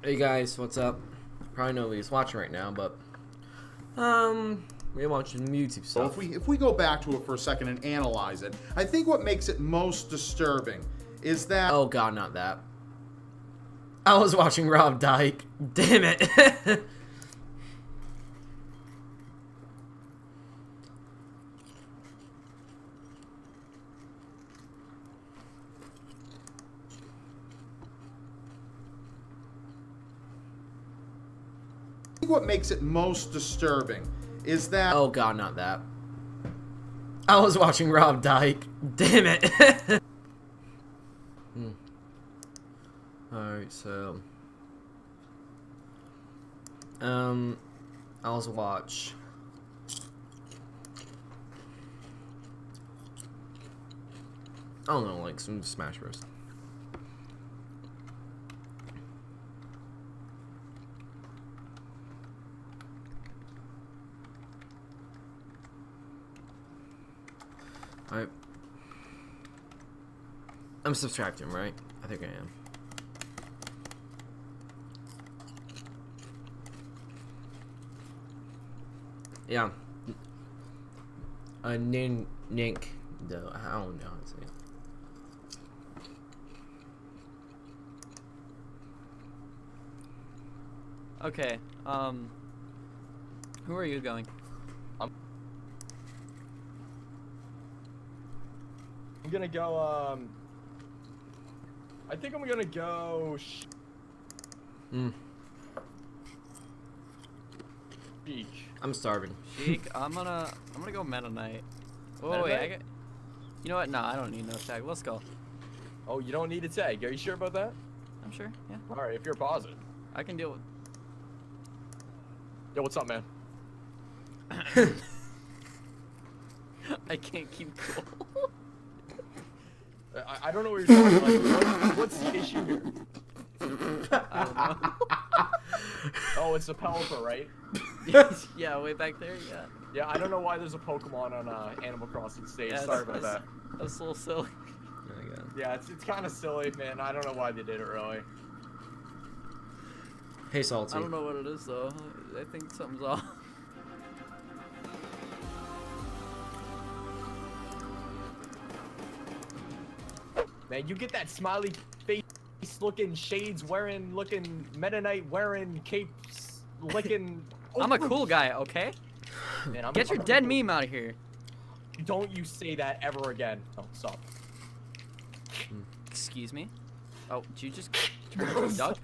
Hey guys, what's up? Probably nobody's watching right now, but we're watching YouTube stuff. So if we go back to it for a second and analyze it, I think what makes it most disturbing is that Oh god, not that. I was watching Rob Dyke. Damn it. I think what makes it most disturbing is that Oh god, not that. I was watching Rob Dyke. Damn it. Alright, so I'll just watch I don't know, like some Smash Bros. Alright. I'm subtracting, right? I think I am. Yeah. Nink. Though I don't know how to say it. Okay, who are you going? I'm gonna go, I think I'm gonna go Sheik. I'm starving. Sheik, I'm gonna go Meta Knight. Oh wait, I got. You know what? Nah, I don't need no tag. Let's go. Oh, you don't need a tag. Are you sure about that? I'm sure. Yeah. All right, if you're positive. I can deal with. Yo, what's up, man? I can't keep cool. I don't know what you're talking about. What's the issue here? I don't know. Oh, it's a Pelipper, right? Yeah, way back there. Yeah. Yeah, I don't know why there's a Pokemon on Animal Crossing stage. Yeah, Sorry about that. That's a little silly. There you go. Yeah, it's kind of silly, man. I don't know why they did it, really. Hey, Salty. I don't know what it is though. I think something's off. Man, you get that smiley face looking, shades wearing, looking, Meta Knight wearing, capes licking. I'm a cool guy, okay? Man, Get your dead meme out of here. Don't you say that ever again. Oh, stop. Excuse me? Oh, did you just turn into a duck?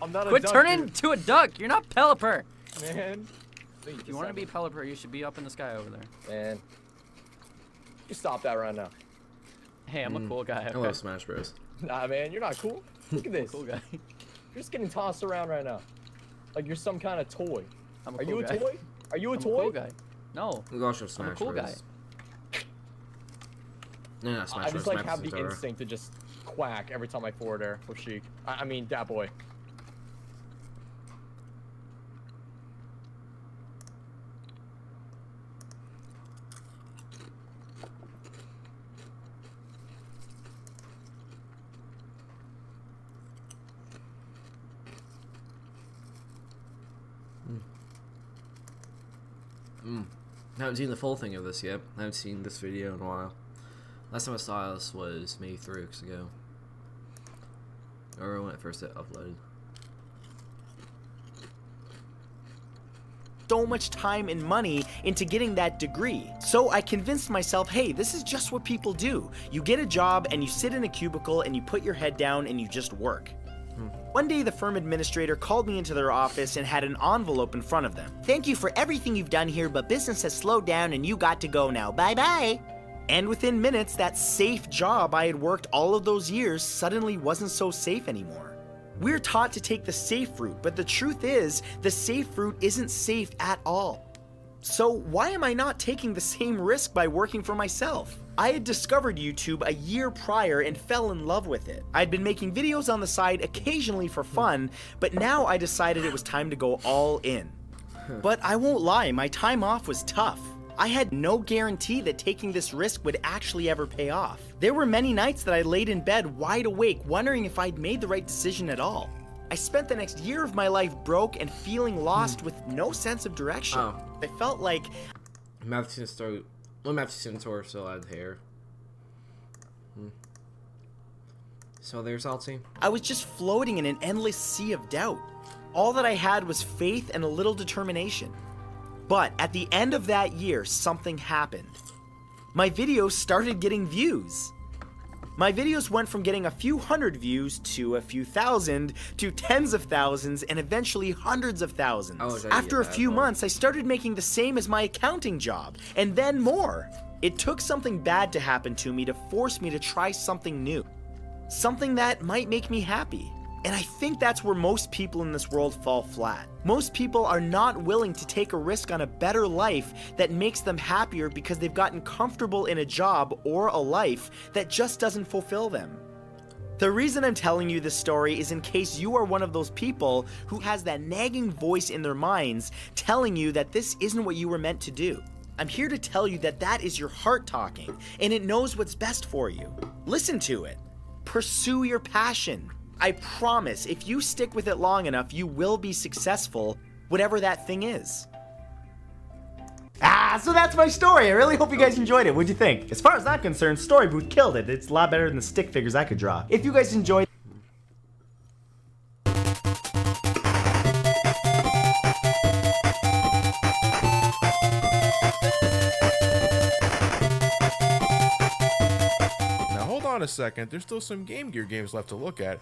I'm not a Quit duck, turning dude. into a duck! You're not Pelipper! Man. If you want to be Pelipper, you should be up in the sky over there. Man. You stop that right now. Hey, I'm a cool guy. I Okay? love Smash Bros. Nah, man, you're not cool. Look at this. Cool guy. You're just getting tossed around right now. Like you're some kind of toy. I'm a Are cool you a guy. toy? Are you a I'm toy? a cool guy. No. We also have Smash cool Bros. guy. No, not Smash I Bros. just like Smash have the Bros. instinct to just quack every time I forward air with Sheik. I mean, that boy. I haven't seen the full thing of this yet. I haven't seen this video in a while. Last time I saw this was maybe 3 weeks ago. Or when it first uploaded. So much time and money into getting that degree. So I convinced myself, hey, this is just what people do. You get a job and you sit in a cubicle and you put your head down and you just work. One day the firm administrator called me into their office and had an envelope in front of them. Thank you for everything you've done here, but business has slowed down and you got to go now. Bye-bye. And within minutes, that safe job I had worked all of those years suddenly wasn't so safe anymore. We're taught to take the safe route, but the truth is, the safe route isn't safe at all. So why am I not taking the same risk by working for myself? I had discovered YouTube a year prior and fell in love with it. I'd been making videos on the side occasionally for fun, but now I decided it was time to go all in. But I won't lie, my time off was tough. I had no guarantee that taking this risk would actually ever pay off. There were many nights that I laid in bed wide awake wondering if I'd made the right decision at all. I spent the next year of my life broke and feeling lost with no sense of direction. I felt like Matthew Centaur still had hair. So there's Salty. I was just floating in an endless sea of doubt. All that I had was faith and a little determination. But at the end of that year, something happened. My videos started getting views. My videos went from getting a few hundred views to a few thousand to tens of thousands and eventually hundreds of thousands. After a few months, I started making the same as my accounting job, and then more. It took something bad to happen to me to force me to try something new. Something that might make me happy. And I think that's where most people in this world fall flat. Most people are not willing to take a risk on a better life that makes them happier because they've gotten comfortable in a job or a life that just doesn't fulfill them. The reason I'm telling you this story is in case you are one of those people who has that nagging voice in their minds telling you that this isn't what you were meant to do. I'm here to tell you that that is your heart talking, and it knows what's best for you. Listen to it. Pursue your passion. I promise, if you stick with it long enough, you will be successful, whatever that thing is. So that's my story. I really hope you guys enjoyed it. What'd you think? As far as I'm concerned, Storyboot killed it. It's a lot better than the stick figures I could draw. If you guys enjoyed a second, there's still some Game Gear games left to look at,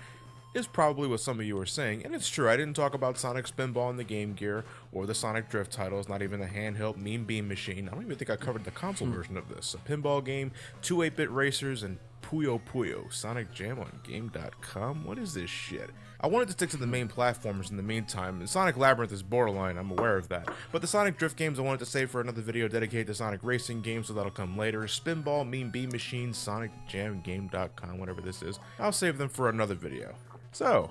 is probably what some of you are saying, and it's true. I didn't talk about Sonic Spinball in the Game Gear, or the Sonic Drift titles, not even the handheld Mean Bean Machine. I don't even think I covered the console version of this. A pinball game, 2 8-bit racers, and Puyo Puyo. Sonic Jam on Game.com? What is this shit? I wanted to stick to the main platformers in the meantime, and Sonic Labyrinth is borderline, I'm aware of that. But the Sonic Drift games I wanted to save for another video dedicated to Sonic Racing games, so that'll come later. Spinball, Mean Bean Machine, Sonic Jam Game.com, whatever this is. I'll save them for another video. So,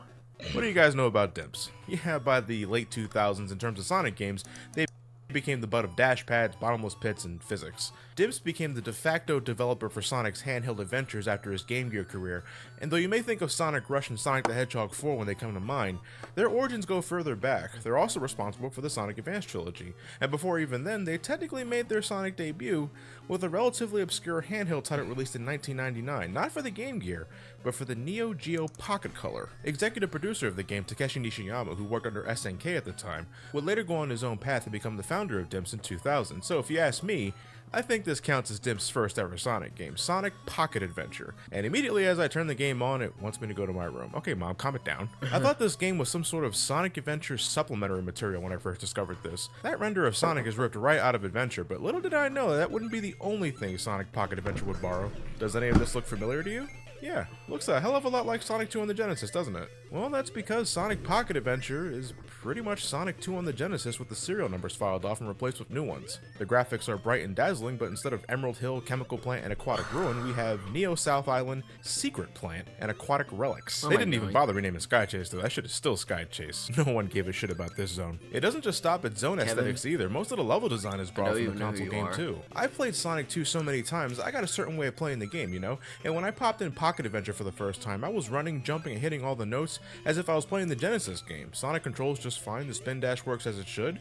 what do you guys know about DIMPs? Yeah, by the late 2000s, in terms of Sonic games, they became the butt of dash pads, bottomless pits, and physics. DIMPs became the de facto developer for Sonic's handheld adventures after his Game Gear career, and though you may think of Sonic Rush and Sonic the Hedgehog 4 when they come to mind, their origins go further back. They're also responsible for the Sonic Advance trilogy, and before even then, they technically made their Sonic debut with a relatively obscure handheld title released in 1999, not for the Game Gear, but for the Neo Geo Pocket Color. Executive producer of the game, Takeshi Nishiyama, who worked under SNK at the time, would later go on his own path and become the founder of DIMPs in 2000, so if you ask me, I think this counts as DIMP's first ever Sonic game, Sonic Pocket Adventure. And immediately as I turn the game on, it wants me to go to my room. Okay, Mom, calm it down. I thought this game was some sort of Sonic Adventure supplementary material when I first discovered this. That render of Sonic is ripped right out of Adventure, but little did I know that wouldn't be the only thing Sonic Pocket Adventure would borrow. Does any of this look familiar to you? Yeah, looks a hell of a lot like Sonic 2 on the Genesis, doesn't it? Well, that's because Sonic Pocket Adventure is pretty much Sonic 2 on the Genesis with the serial numbers filed off and replaced with new ones. The graphics are bright and dazzling, but instead of Emerald Hill, Chemical Plant, and Aquatic Ruin, we have Neo South Island, Secret Plant, and Aquatic Relics. They didn't even bother renaming Sky Chase, though. That shit is still Sky Chase. No one gave a shit about this zone. It doesn't just stop at zone aesthetics either. Most of the level design is brought from the console game too. I've played Sonic 2 so many times, I got a certain way of playing the game, you know? And when I popped in Pocket Adventure for the first time, I was running, jumping, and hitting all the notes as if I was playing the Genesis game. Sonic controls just fine, the spin dash works as it should.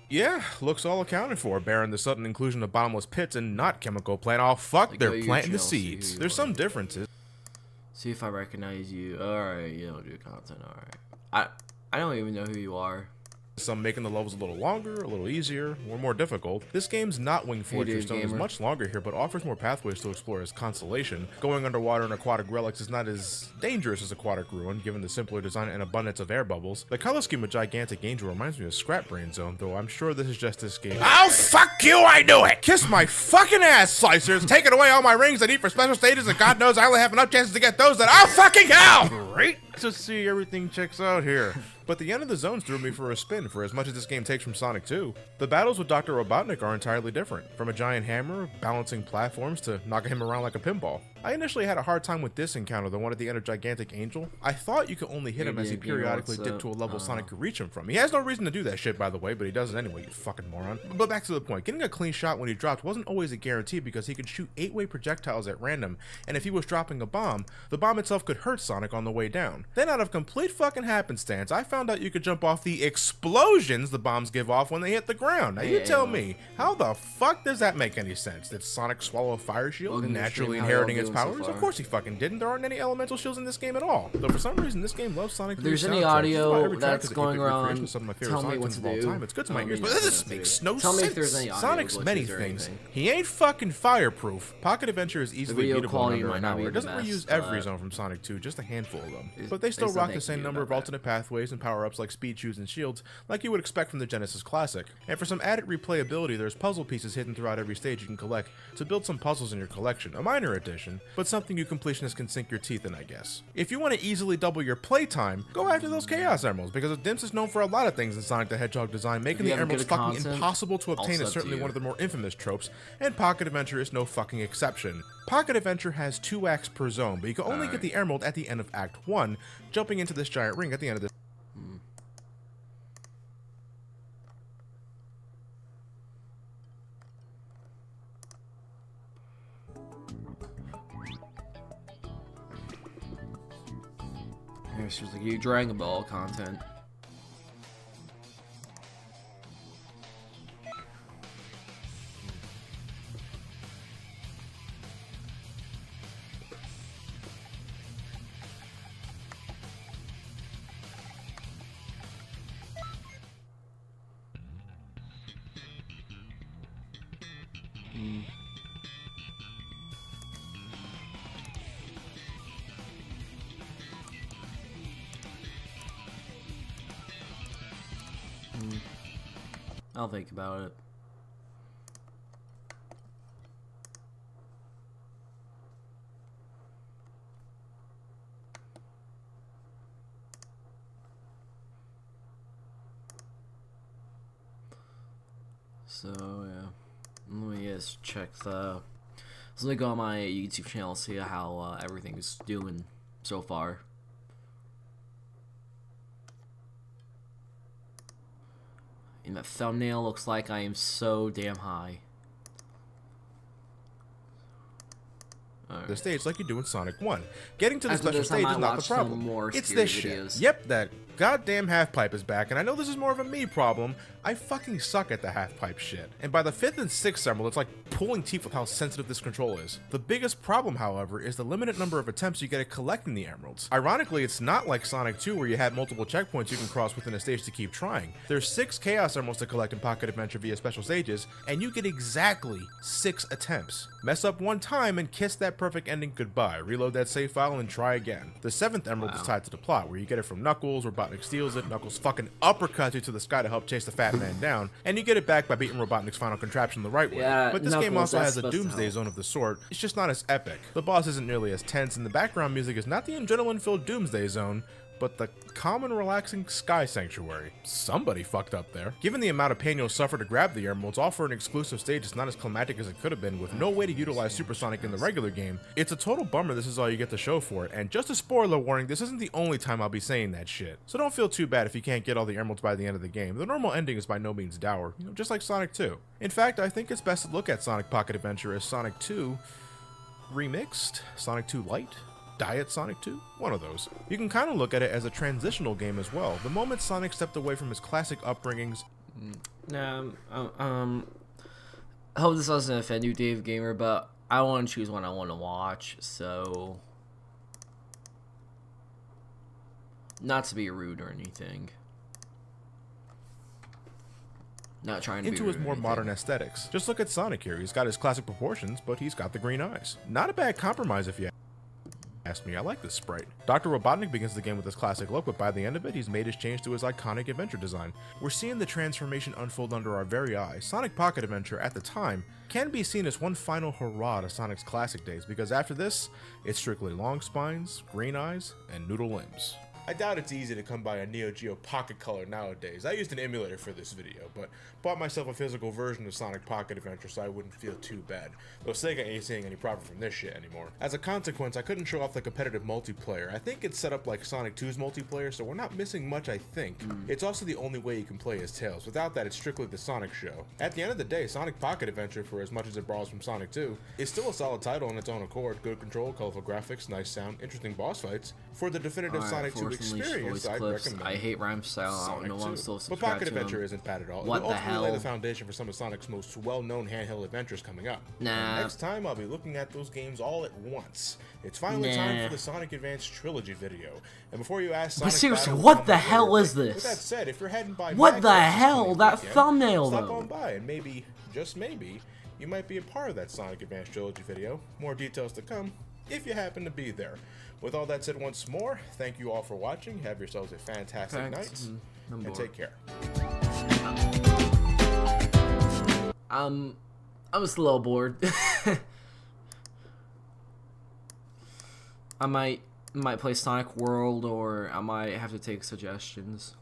Yeah, looks all accounted for, barring the sudden inclusion of bottomless pits and not Chemical Plant. Oh fuck, they're planting the seeds. There's some differences. See if I recognize you. Alright, you don't do content, alright. I don't even know who you are. Some making the levels a little longer, a little easier, or more difficult. This game's not Wing Fortress Stone is much longer here, but offers more pathways to explore as Constellation. Going underwater in Aquatic Relics is not as dangerous as Aquatic Ruin, given the simpler design and abundance of air bubbles. The color scheme of Gigantic Angel reminds me of Scrap Brain Zone, though I'm sure this is just this game. Oh, fuck you, I knew it! Kiss my fucking ass, Slicers! Taking away all my rings I need for special stages, and God knows I only have enough chances to get those that oh fucking hell! Great to see everything checks out here. But the end of the zones threw me for a spin for as much as this game takes from Sonic 2. The battles with Dr. Robotnik are entirely different, from a giant hammer, balancing platforms, to knocking him around like a pinball. I initially had a hard time with this encounter, the one at the end of Gigantic Angel. I thought you could only hit him as he Indian gamer, periodically what's dipped up? to a level Sonic could reach him from. He has no reason to do that shit, by the way, but he does it anyway, you fucking moron. But back to the point, getting a clean shot when he dropped wasn't always a guarantee because he could shoot 8-way projectiles at random, and if he was dropping a bomb, the bomb itself could hurt Sonic on the way down. Then out of complete fucking happenstance, I found out you could jump off the explosions the bombs give off when they hit the ground. Now you tell me, how the fuck does that make any sense? Did Sonic swallow a fire shield, Welcome to the naturally stream. How y'all inheriting its doing so powers? far? Of course he fucking didn't. There aren't any elemental shields in this game at all. Though for some reason this game loves Sonic 3's If there's any soundtrack. Just audio about every track that's is an going epic recreation around, of some of my favorite tell me Sonic what tunes to of all do. time. It's good to my Tell ears, me but what this to makes do. no Tell me sense. if there's any audio Sonic's glitches many or things. anything. He ain't fucking fireproof. Pocket Adventure is easily video beatable in quality under might an not hour. be It the doesn't best, reuse every but zone from Sonic 2, just a handful of them. It's- But they still they still rock the make same me number of about that. alternate pathways and power-ups like speed shoes and shields, like you would expect from the Genesis Classic. And for some added replayability, there's puzzle pieces hidden throughout every stage you can collect to build some puzzles in your collection. A minor addition, but something you completionists can sink your teeth in, I guess. If you want to easily double your playtime, go after those Chaos Emeralds, because Dimps is known for a lot of things in Sonic the Hedgehog design, making you the have emeralds good fucking content, impossible to I'll obtain sub is to certainly you. one of the more infamous tropes, and Pocket Adventure is no fucking exception. Pocket Adventure has 2 acts per zone, but you can only get the emerald at the end of Act 1, jumping into this giant ring at the end of this. Here's just like you Dragon Ball content. I'll think about it. So yeah, let me just check the. So let me go on my YouTube channel see how everything's doing so far. And that thumbnail looks like I am so damn high. The stage like you do in Sonic 1. Getting to the After special this, I stage might is not the watch some problem. more It's scary this shit. videos. Yep, that goddamn half pipe is back, and I know this is more of a me problem. I fucking suck at the half pipe shit. And by the 5th and 6th emerald, it's like pulling teeth with how sensitive this control is. The biggest problem, however, is the limited number of attempts you get at collecting the emeralds. Ironically, it's not like Sonic 2 where you had multiple checkpoints you can cross within a stage to keep trying. There's 6 Chaos Emeralds to collect in Pocket Adventure via special stages, and you get exactly 6 attempts. Mess up one time and kiss that perfect ending goodbye. Reload that save file and try again. The 7th emerald is tied to the plot, where you get it from Knuckles, Robotnik steals it, Knuckles fucking uppercuts you to the sky to help chase the fat man down, and you get it back by beating Robotnik's final contraption the right way. Yeah, But this game Knuckles, also that's has a supposed to Doomsday help. Zone of the sort. It's just not as epic. The boss isn't nearly as tense, and the background music is not the adrenaline-filled Doomsday Zone, but the calm and relaxing Sky Sanctuary. Somebody fucked up there. Given the amount of pain you'll suffer to grab the emeralds, all for an exclusive stage is not as climactic as it could have been, with no way to utilize Supersonic in the regular game. It's a total bummer this is all you get to show for it, and just a spoiler warning, this isn't the only time I'll be saying that shit. So don't feel too bad if you can't get all the emeralds by the end of the game. The normal ending is by no means dour, just like Sonic 2. In fact, I think it's best to look at Sonic Pocket Adventure as Sonic 2 remixed, Sonic 2 Lite, Diet Sonic 2? One of those. You can kind of look at it as a transitional game as well. The moment Sonic stepped away from his classic upbringings. I hope this doesn't offend you, Dave Gamer, but I want to choose one I want to watch, so not to be rude or anything. Not trying to Into be his rude or more anything. modern aesthetics. Just look at Sonic here. He's got his classic proportions, but he's got the green eyes. Not a bad compromise if you ask me. I like this sprite. Dr. Robotnik begins the game with his classic look, but by the end of it, he's made his change to his iconic adventure design. We're seeing the transformation unfold under our very eyes. Sonic Pocket Adventure, at the time, can be seen as one final hurrah to Sonic's classic days, because after this, it's strictly long spines, green eyes, and noodle limbs. I doubt it's easy to come by a Neo Geo Pocket Color nowadays. I used an emulator for this video, but bought myself a physical version of Sonic Pocket Adventure so I wouldn't feel too bad, though Sega ain't seeing any profit from this shit anymore. As a consequence, I couldn't show off the competitive multiplayer. I think it's set up like Sonic 2's multiplayer, so we're not missing much, I think. It's also the only way you can play as Tails. Without that, it's strictly the Sonic show. At the end of the day, Sonic Pocket Adventure, for as much as it borrows from Sonic 2, is still a solid title in its own accord. Good control, colorful graphics, nice sound, interesting boss fights. For the definitive Sonic 2 experience, I'd recommend I hate rhyme style. I don't know why I'm still But Pocket Adventure isn't bad at all. What It will the ultimately hell? lay the foundation for some of Sonic's most well-known handheld adventures coming up. Nah. And next time, I'll be looking at those games all at once. It's finally time for the Sonic Advance Trilogy video. And before you ask, Sonic seriously, Battle what will the come hell later. is this? With that said, if you're heading by What my the place this hell? coming That weekend, thumbnail, stop though. on by and maybe, just maybe, you might be a part of that Sonic Advance Trilogy video. More details to come, if you happen to be there. With all that said once more, thank you all for watching. Have yourselves a fantastic night, and take care. I'm just a little bored. I might play Sonic World, or I might have to take suggestions.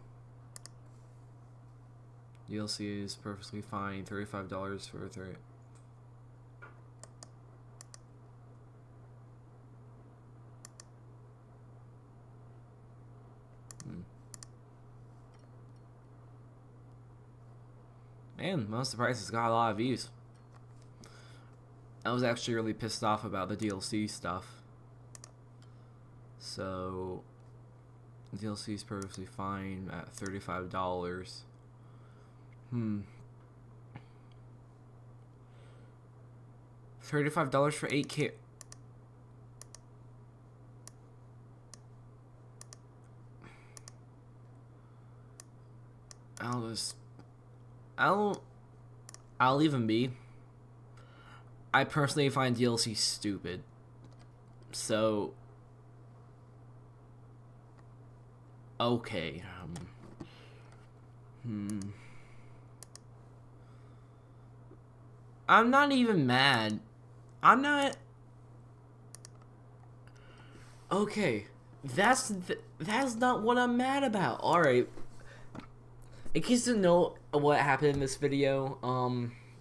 DLC is perfectly fine. $35 for 3. Man, most of the prices got a lot of views. I was actually really pissed off about the DLC stuff. So, DLC is perfectly fine at $35. $35 for 8K. I'll leave him be. I personally find DLC stupid. So, okay. I'm not even mad. I'm not. Okay, that's not what I'm mad about. All right. In case you didn't know what happened in this video,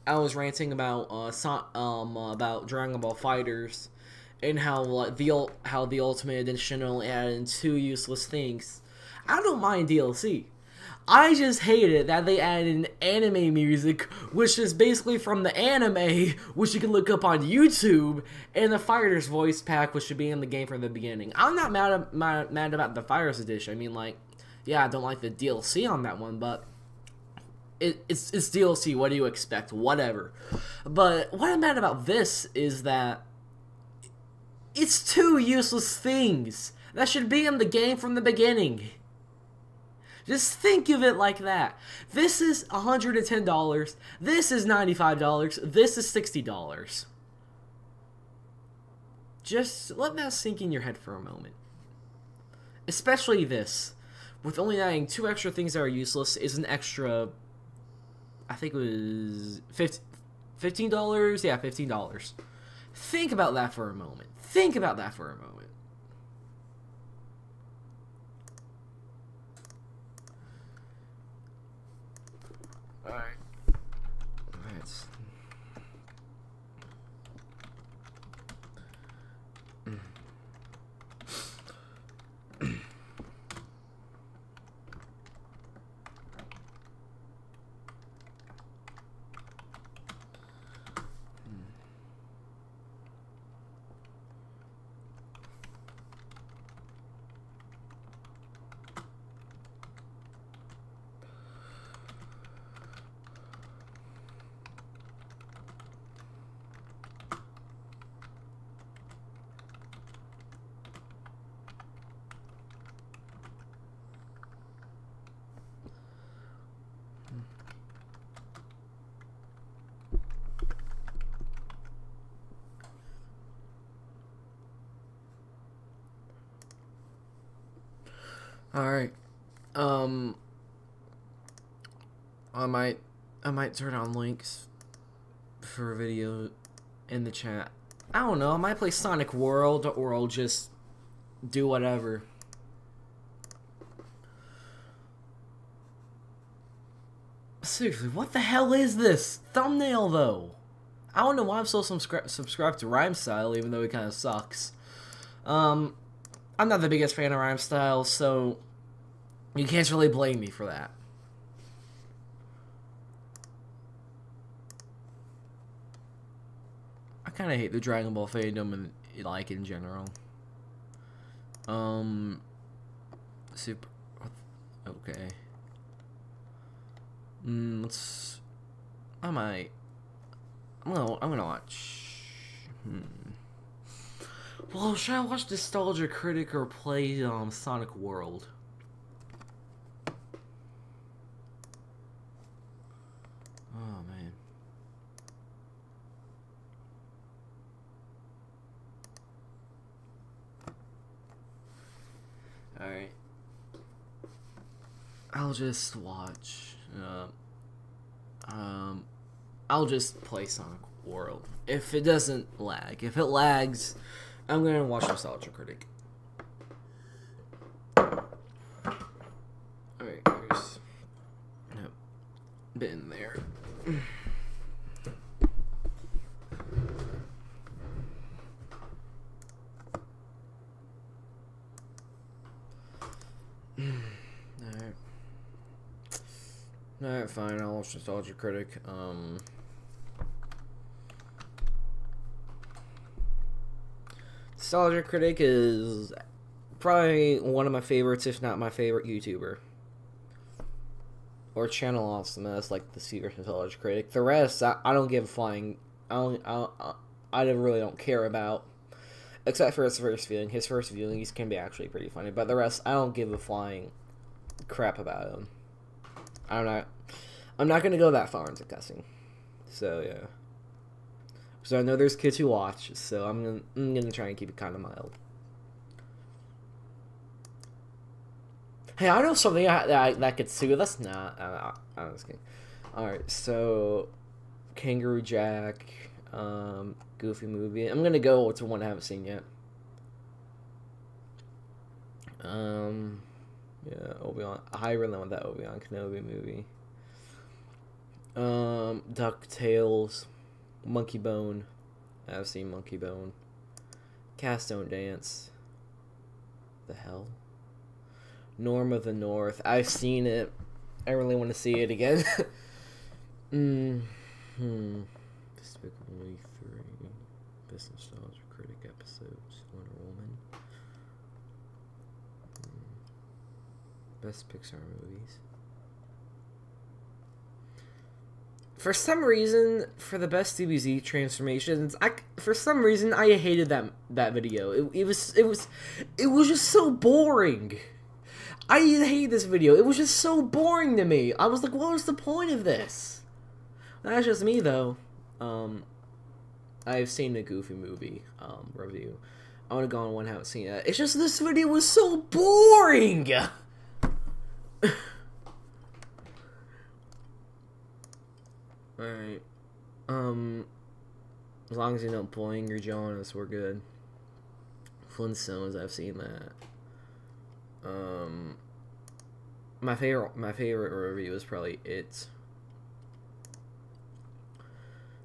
I was ranting about about Dragon Ball FighterZ and how the Ultimate Edition only added 2 useless things. I don't mind DLC. I just hated that they added anime music, which is basically from the anime, which you can look up on YouTube, and the FighterZ voice pack, which should be in the game from the beginning. I'm not mad about the FighterZ edition. I mean, like, yeah, I don't like the DLC on that one, but it's DLC. What do you expect? Whatever. But what I'm mad about this is that it's 2 useless things that should be in the game from the beginning. Just think of it like that. This is $110. This is $95. This is $60. Just let that sink in your head for a moment. Especially this. With only adding 2 extra things that are useless is an extra, I think it was $15? Yeah, $15. Think about that for a moment. Think about that for a moment. Alright. Let's... Alright. I might turn on links for a video in the chat. I don't know, I might play Sonic World, or I'll just do whatever. Seriously, what the hell is this thumbnail though? I don't know why I'm so subscribed to Rhyme Style, even though it kind of sucks. I'm not the biggest fan of Rhyme Style, so you can't really blame me for that. I kind of hate the Dragon Ball fandom and like in general. Super. Okay. Let's. I'm gonna watch. Well, should I watch Nostalgia Critic or play Sonic World? Oh man. All right. I'll just watch. I'll just play Sonic World. If it doesn't lag. If it lags, I'm gonna watch Nostalgia Critic. Alright, there's a bit in there. Alright, fine, I'll watch Nostalgia Critic. Nostalgia Critic is probably one of my favorites, if not my favorite YouTuber. Or channel awesome, that's like the secret Nostalgia Critic. The rest, I don't give a flying. I really don't care about. Except for his first viewing. His first viewings can be actually pretty funny, but the rest, I don't give a flying crap about him. I'm not gonna go that far into cussing. So yeah. So I know there's kids who watch, so I'm gonna try and keep it kind of mild. Hey, I know something that could soothe us. Nah, I'm just kidding. All right, so Kangaroo Jack, Goofy movie. I'm gonna go to one I haven't seen yet. Yeah, Obi-Wan. I really want that Obi-Wan Kenobi movie. DuckTales, Monkey Bone. I've seen Monkey Bone. Cast Don't Dance. The hell? Norm of the North. I've seen it. I really want to see it again. Despicable Me 3. Best Nostalgia Critic episodes. Wonder Woman. Best Pixar movies. For some reason, for the best DBZ transformations, for some reason I hated that video. It was just so boring. I hate this video. It was just so boring to me. I was like, what was the point of this? That's just me though. I've seen the Goofy movie review. I want to go on one. I haven't seen it. It's just this video was so boring. Alright. As long as you don't pull Angry Jonas, we're good. Flintstones, I've seen that. My favorite review is probably It.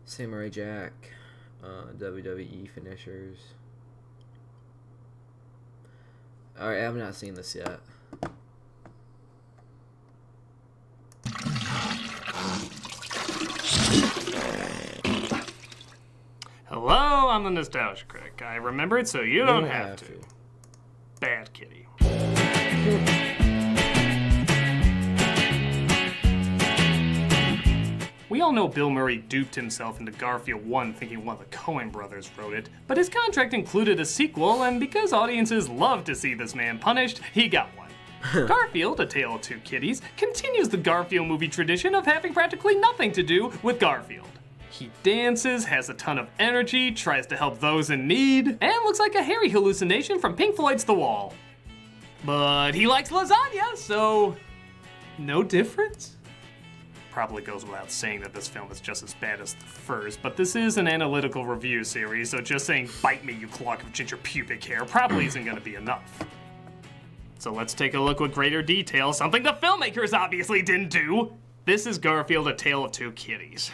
Samurai Jack. WWE finishers. Alright, I've not seen this yet. Hello, I'm the Nostalgia Critic. I remembered, so you don't have to. Bad kitty. We all know Bill Murray duped himself into Garfield 1 thinking one of the Coen brothers wrote it, but his contract included a sequel, and because audiences love to see this man punished, he got one. Garfield, A Tale of Two Kitties, continues the Garfield movie tradition of having practically nothing to do with Garfield. He dances, has a ton of energy, tries to help those in need, and looks like a hairy hallucination from Pink Floyd's The Wall. But he likes lasagna, so no difference? Probably goes without saying that this film is just as bad as the first, but this is an analytical review series, so just saying "bite me, you clog of ginger pubic hair" probably isn't going to be enough. So let's take a look with greater detail, something the filmmakers obviously didn't do. This is Garfield, A Tale of Two Kitties.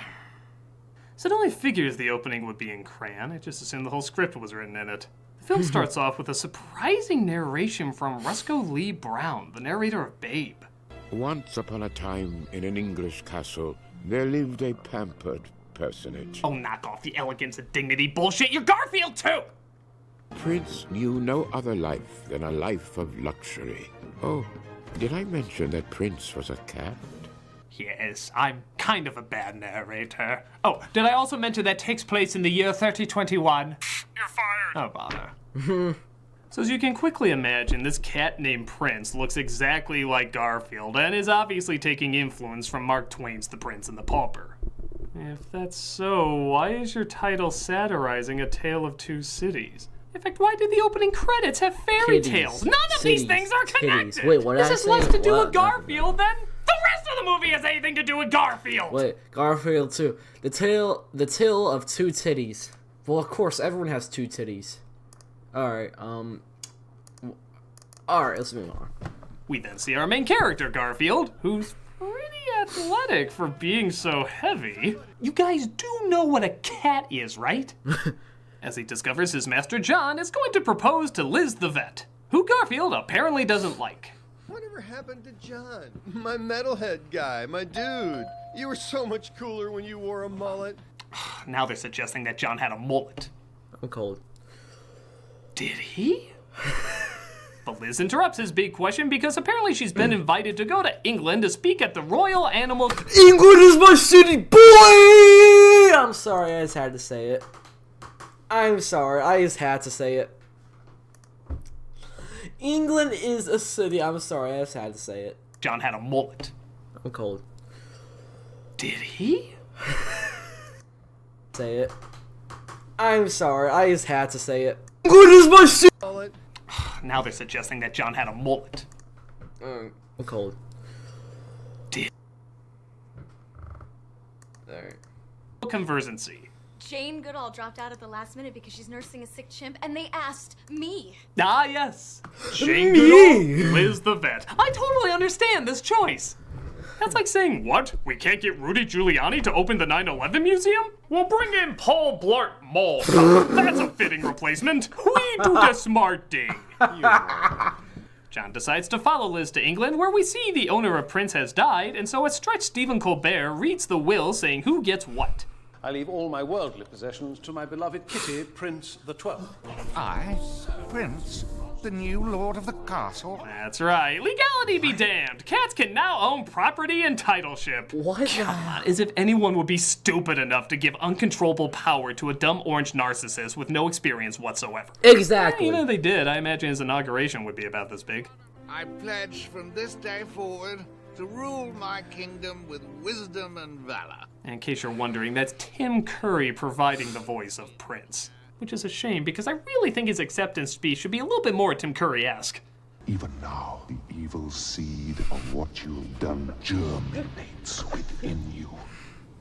So it only figures the opening would be in crayon. I just assumed the whole script was written in it. The film starts off with a surprising narration from Roscoe Lee Brown, the narrator of Babe. Once upon a time, in an English castle, there lived a pampered personage. Oh, knock off the elegance and dignity bullshit. You're Garfield, too! Prince knew no other life than a life of luxury. Oh, did I mention that Prince was a cat? Yes, I'm kind of a bad narrator. Oh, did I also mention that takes place in the year 3021? You're fired! Oh, bother. So as you can quickly imagine, this cat named Prince looks exactly like Garfield and is obviously taking influence from Mark Twain's The Prince and the Pauper. If that's so, why is your title satirizing A Tale of Two Cities? In fact, why did the opening credits have fairy tales? None of these things are connected! Wait, what did I This has say? less to do What? with Garfield than the rest of the movie has anything to do with Garfield! Wait, Garfield 2. The tale of two titties. Well, of course, everyone has two titties. Alright, alright, let's move on. We then see our main character, Garfield, who's pretty athletic for being so heavy. You guys do know what a cat is, right? As he discovers his master John is going to propose to Liz the vet, who Garfield apparently doesn't like. Whatever happened to John? My metalhead guy, my dude. You were so much cooler when you wore a mullet. Now they're suggesting that John had a mullet. I'm cold. Did he? But Liz interrupts his big question because apparently she's been invited to go to England to speak at the Royal Animal... England is my city, boy! I'm sorry, I just had to say it. I'm sorry, I just had to say it. England is a city. I'm sorry, I just had to say it. John had a mullet. I'm cold. Did he? Say it. I'm sorry, I just had to say it. England is my city! Now they're suggesting that John had a mullet. I'm cold. Did... Alright. Conversancy. Jane Goodall dropped out at the last minute because she's nursing a sick chimp, and they asked me. Ah, yes. Shane Me? Goodall, Liz the vet. I totally understand this choice. That's like saying, what? We can't get Rudy Giuliani to open the 9/11 museum? We'll bring in Paul Blart Mall. That's a fitting replacement. We do the smart thing. John decides to follow Liz to England, where we see the owner of Prince has died, and so a stretched Stephen Colbert reads the will saying who gets what. I leave all my worldly possessions to my beloved kitty, Prince the 12th. I, Prince, the new lord of the castle? That's right. Legality be damned. Cats can now own property and titleship. What? Come on, as if anyone would be stupid enough to give uncontrollable power to a dumb orange narcissist with no experience whatsoever. Exactly. Even if they did, I imagine his inauguration would be about this big. I pledge from this day forward to rule my kingdom with wisdom and valor. And in case you're wondering, that's Tim Curry providing the voice of Prince. Which is a shame, because I really think his acceptance speech should be a little bit more Tim Curry-esque. Even now, the evil seed of what you've done germinates within you.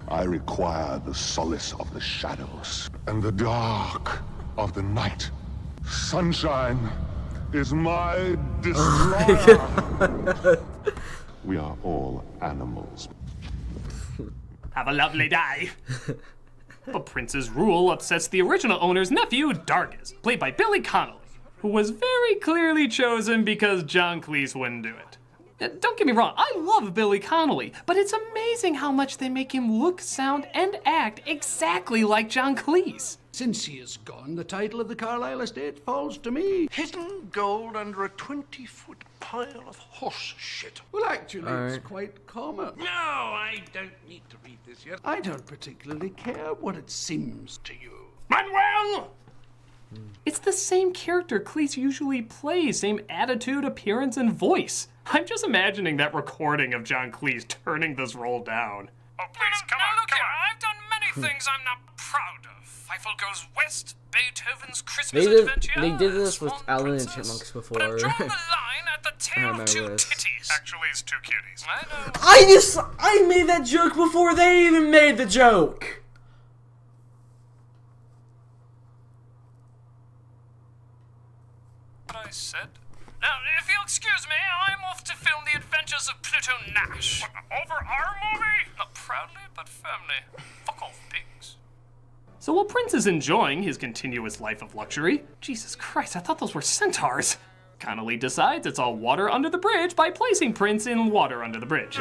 I require the solace of the shadows and the dark of the night. Sunshine is my desire. We are all animals. Have a lovely day. But Prince's rule upsets the original owner's nephew, Dargis, played by Billy Connolly, who was very clearly chosen because John Cleese wouldn't do it. Don't get me wrong, I love Billy Connolly, but it's amazing how much they make him look, sound, and act exactly like John Cleese. Since he is gone, the title of the Carlisle estate falls to me. Hidden gold under a 20-foot pile of horse shit. Well, actually, it's quite common. No, I don't need to read this yet. I don't particularly care what it seems to you. Manuel! It's the same character Cleese usually plays, same attitude, appearance, and voice. I'm just imagining that recording of John Cleese turning this role down. Oh, please, come on, look here. I've done many things I'm not proud of. Eiffel Goes West, Beethoven's Christmas Adventure. They did this with Alvin and Chipmunks before. But I'm drawing the line at the tale of two titties. Actually, it's two kitties. I know. I made that joke before they even made the joke. What I said? Now, if you'll excuse me, I'm off to film the adventures of Pluto Cartoon Nash. Over our movie? Not proudly, but firmly. Fuck off, pigs. So while Prince is enjoying his continuous life of luxury, Jesus Christ, I thought those were centaurs. Connolly decides it's all water under the bridge by placing Prince in water under the bridge.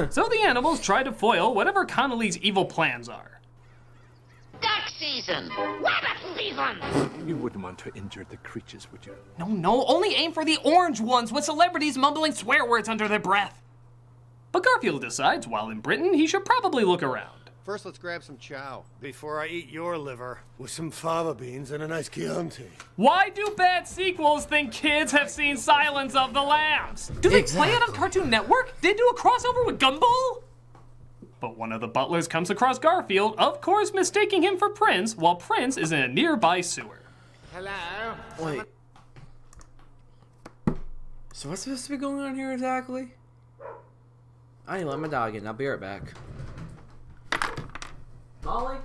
So the animals try to foil whatever Connolly's evil plans are. Duck season! Rabbit season! You wouldn't want to injure the creatures, would you? No, only aim for the orange ones with celebrities mumbling swear words under their breath. But Garfield decides while in Britain, he should probably look around. First, let's grab some chow. Before I eat your liver, with some fava beans and a nice Chianti. Why do bad sequels think kids have seen Silence of the Lambs? Do they play it on Cartoon Network? They do a crossover with Gumball? But one of the butlers comes across Garfield, of course mistaking him for Prince, while Prince is in a nearby sewer. Hello? Wait. So what's supposed to be going on here exactly? I need to let my dog in. I'll be right back. Molly?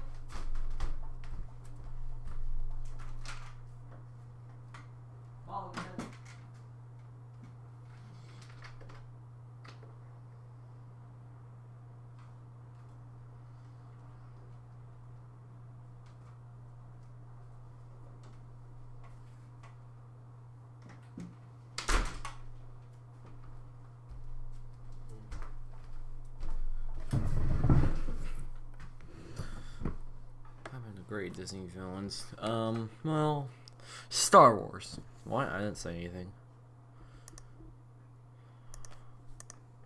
Great Disney villains. Well, Star Wars. What? I didn't say anything.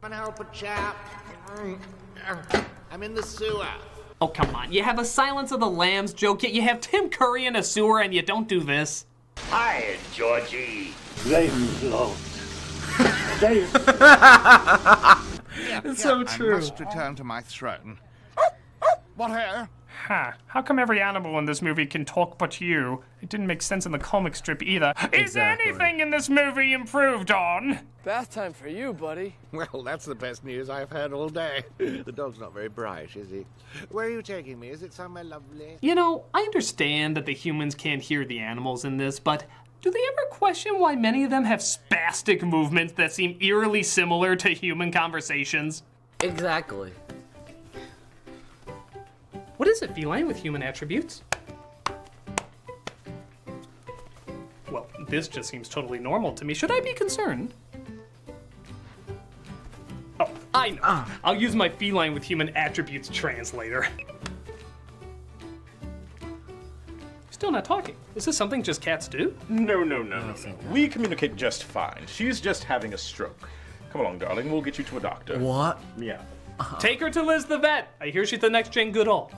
Come on, help a chap. I'm in the sewer. Oh, come on. You have a Silence of the Lambs joke, yet you have Tim Curry in a sewer and you don't do this. Hi, Georgie. Ravenloft. It's so true. I must return to my throne. What here? Huh. How come every animal in this movie can talk but you? It didn't make sense in the comic strip either. Is anything in this movie improved on? Bath time for you, buddy. Well, that's the best news I've had all day. The dog's not very bright, is he? Where are you taking me? Is it somewhere lovely? You know, I understand that the humans can't hear the animals in this, but do they ever question why many of them have spastic movements that seem eerily similar to human conversations? Exactly. What is it, feline with human attributes? Well, this just seems totally normal to me. Should I be concerned? Oh, I know. I'll use my feline with human attributes translator. Still not talking. Is this something just cats do? No. We communicate just fine. She's just having a stroke. Come along, darling. We'll get you to a doctor. What? Yeah. Take her to Liz the vet. I hear she's the next Jane Goodall.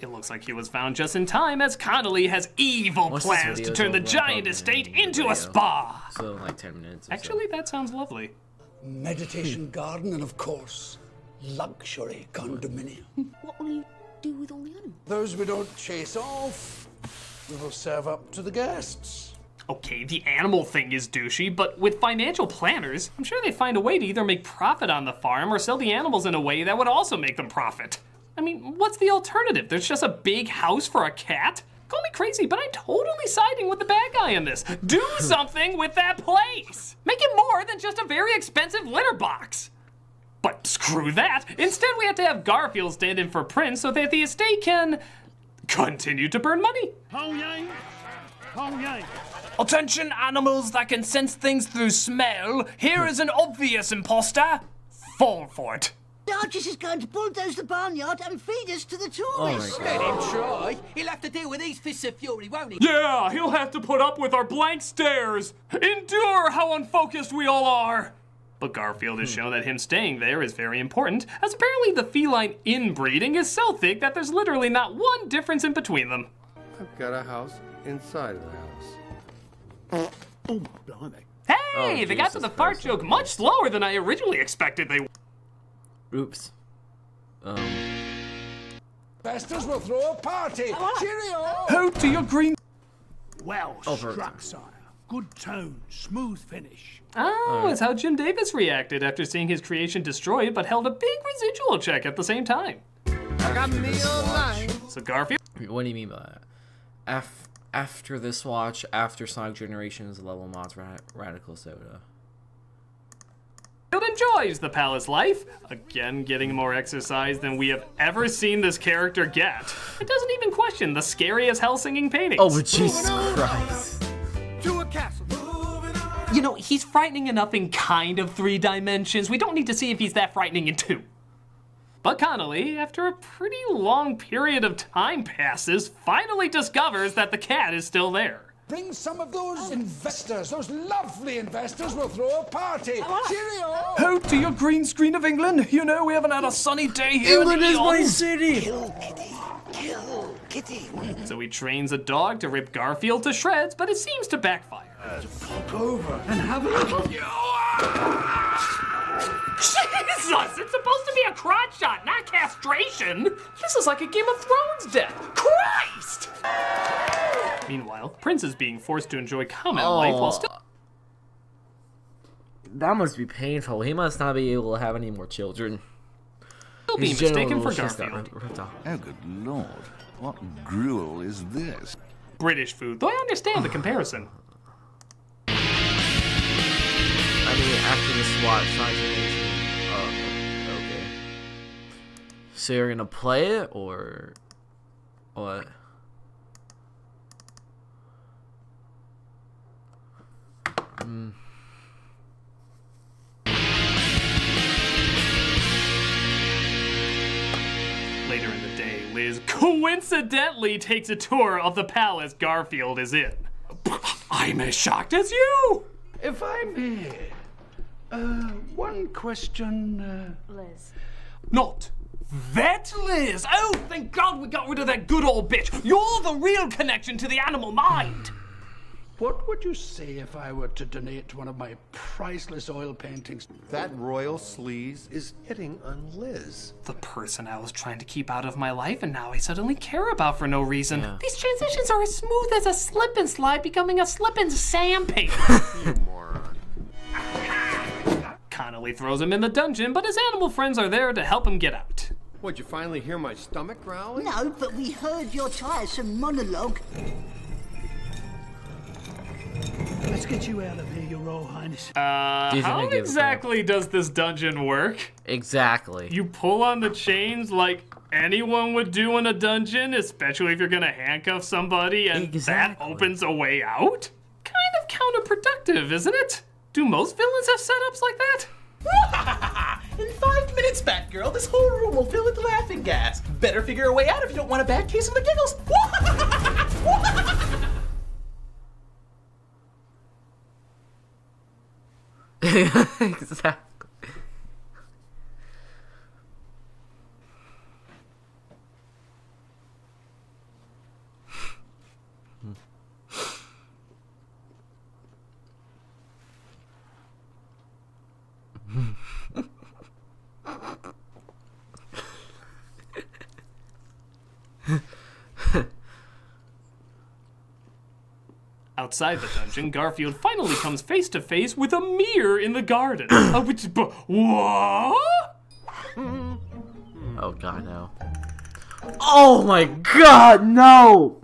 It looks like he was found just in time as Connolly has evil plans to turn the giant estate into a spa. So like 10 minutes. Actually, that sounds lovely. Meditation garden and, of course, luxury condominium. What will you do with all the animals? Those we don't chase off, we will serve up to the guests. Okay, the animal thing is douchey, but with financial planners, I'm sure they find a way to either make profit on the farm or sell the animals in a way that would also make them profit. I mean, what's the alternative? There's just a big house for a cat? Call me crazy, but I'm totally siding with the bad guy in this. Do something with that place! Make it more than just a very expensive litter box! But screw that! Instead, we have to have Garfield stand in for Prince so that the estate can continue to burn money. Attention, animals that can sense things through smell. Here is an obvious imposter. Fall for it. Archers is going to bulldoze the barnyard and feed us to the tourists. Oh, let him try. He'll have to deal with these fists of fury, won't he? Yeah, he'll have to put up with our blank stares. Endure how unfocused we all are. But Garfield has shown that him staying there is very important, as apparently the feline inbreeding is so thick that there's literally not one difference in between them. I've got a house inside of the house. Oh, blimey. Hey, they got to the fart joke much slower than I originally expected they would. Oops. Festus will throw a party. Cheerio! Ho to your green. Well struck, sire. Good tone, smooth finish. Oh, it's how Jim Davis reacted after seeing his creation destroyed, but held a big residual check at the same time. I got me online. So Garfield. What do you mean by that? After this watch, after Sonic Generations, Level Mods, Radical Soda. enjoys the palace life, again getting more exercise than we have ever seen this character get. It doesn't even question the scary as hell singing paintings. Oh, Jesus Christ. To a castle. You know, he's frightening enough in kind of 3 dimensions. We don't need to see if he's that frightening in 2. But Connolly, after a pretty long period of time passes, finally discovers that the cat is still there. Bring some of those investors, those lovely investors. We'll throw a party. Cheerio! Out to your green screen of England. You know, we haven't had a sunny day here. England is my Eons. city. Kill Kitty. Kill Kitty. So he trains a dog to rip Garfield to shreds, but it seems to backfire. Flip over and have a little. Jesus! It's supposed to be a crotch shot, not castration! This is like a Game of Thrones death! Christ! Meanwhile, Prince is being forced to enjoy common life while still... That must be painful. He must not be able to have any more children. Still being mistaken for Garfield. Oh, good lord. What gruel is this? British food, though I understand the comparison. I mean, after the SWAT simulation. Okay. So you're gonna play it, or what? Later in the day, Liz coincidentally takes a tour of the palace Garfield is in. I'm as shocked as you! If I may, one question. Liz. Not that Liz! Oh, thank God we got rid of that good old bitch! You're the real connection to the animal mind! What would you say if I were to donate one of my priceless oil paintings? That royal sleaze is hitting on Liz. The person I was trying to keep out of my life and now I suddenly care about for no reason. Yeah. These transitions are as smooth as a slip and slide becoming a slip and sandpaper. You moron. Connolly throws him in the dungeon, but his animal friends are there to help him get out. What'd you finally hear my stomach growling? No, but we heard your tiresome monologue. Let's get you out of here, Your Royal Highness. How exactly does this dungeon work? Exactly. You pull on the chains like anyone would do in a dungeon, especially if you're gonna handcuff somebody, and that opens a way out? Kind of counterproductive, isn't it? Do most villains have setups like that? In 5 minutes, Batgirl, this whole room will fill with laughing gas. Better figure a way out if you don't want a bad case of the giggles. Exactly. Outside the dungeon, Garfield finally comes face to face with a mirror in the garden. What? Oh God, no. Oh my God, no!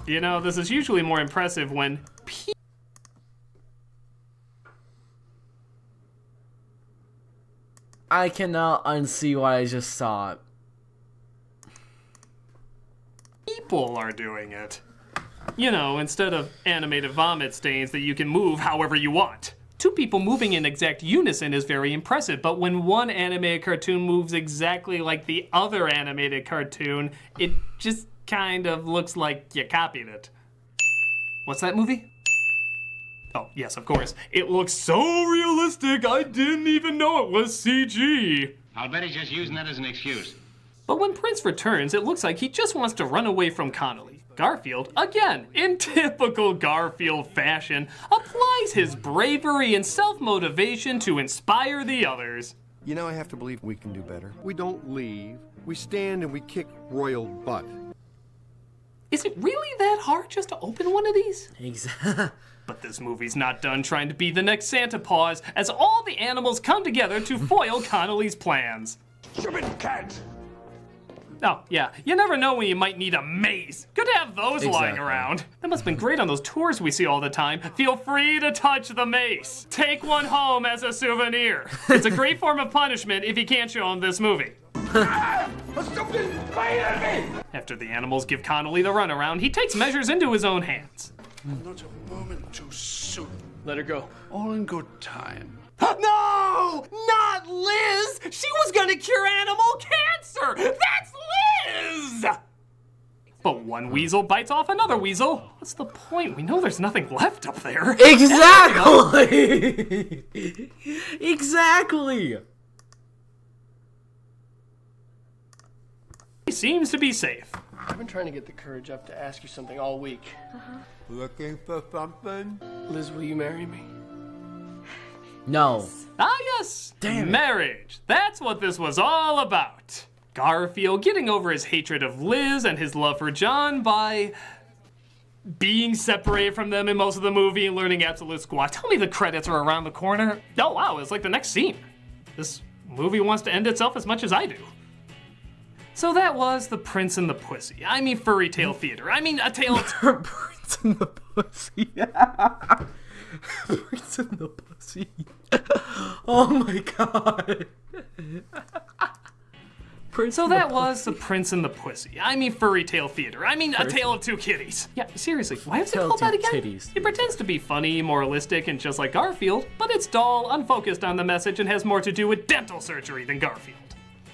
You know, this is usually more impressive when I cannot unsee what I just saw. people are doing it. You know, instead of animated vomit stains that you can move however you want. Two people moving in exact unison is very impressive, but when one animated cartoon moves exactly like the other animated cartoon, it just kind of looks like you copied it. What's that movie? Oh, yes, of course. It looks so realistic, I didn't even know it was CG. I'll bet he's just using that as an excuse. But when Prince returns, it looks like he just wants to run away from Connolly. Garfield, again, in typical Garfield fashion, applies his bravery and self-motivation to inspire the others. You know, I have to believe we can do better. We don't leave. We stand and we kick royal butt. Is it really that hard just to open one of these? Exactly. But this movie's not done trying to be the next Santa Paws, as all the animals come together to foil Connolly's plans. Stupid cat! Oh, yeah. You never know when you might need a mace. Good to have those lying Exactly. around. That must have been great on those tours we see all the time. Feel free to touch the mace. Take one home as a souvenir. It's a great form of punishment if you can't show them this movie. After the animals give Connolly the runaround, he takes measures into his own hands. Not a moment too soon. Let her go. All in good time. No! Not Liz! She was gonna cure animal cancer! That's Liz! But one weasel bites off another weasel. What's the point? We know there's nothing left up there. Exactly! Exactly! He seems to be safe. I've been trying to get the courage up to ask you something all week. Looking for something? Liz, will you marry me? No. Ah, yes. Damn it. Marriage. That's what this was all about. Garfield getting over his hatred of Liz and his love for John by being separated from them in most of the movie and learning absolute squat. Tell me the credits are around the corner. Oh, wow, it's like the next scene. This movie wants to end itself as much as I do. So that was The Prince and the Pussy. I mean furry tale theater. I mean a tale of... Prince and the Pussy. Prince and the Pussy. Oh my god. So that was The Prince and the Pussy. I mean furry tale theater. I mean a tale of two kitties. Yeah, seriously, why is it called that again? Titties. It pretends to be funny, moralistic, and just like Garfield, but it's dull, unfocused on the message, and has more to do with dental surgery than Garfield.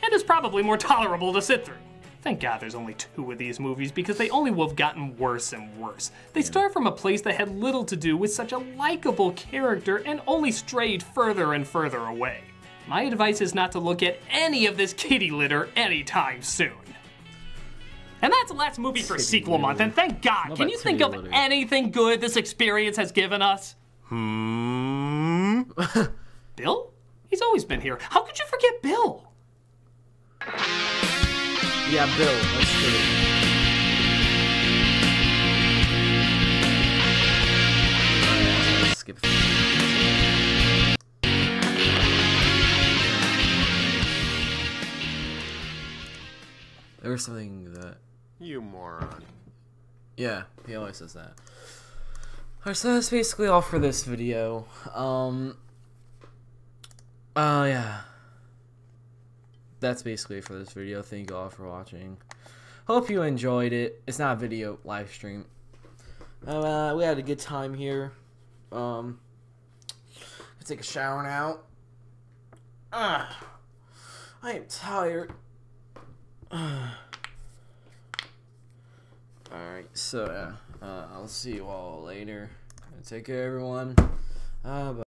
And is probably more tolerable to sit through. Thank God there's only 2 of these movies because they only would have gotten worse and worse. They start from a place that had little to do with such a likable character and only strayed further and further away. My advice is not to look at any of this kitty litter anytime soon. And that's the last movie for sequel month, and thank God. Can you think of anything good this experience has given us? Bill? He's always been here. How could you forget Bill? Yeah, Bill, let's do it. Let's skip there was something that... You moron. Yeah, he always says that. Alright, so that's basically all for this video. Yeah. That's basically it for this video. Thank you all for watching. Hope you enjoyed it. It's not a video, live stream. We had a good time here. I'll take a shower now. I am tired. Alright, so I'll see you all later. Take care, everyone. Bye.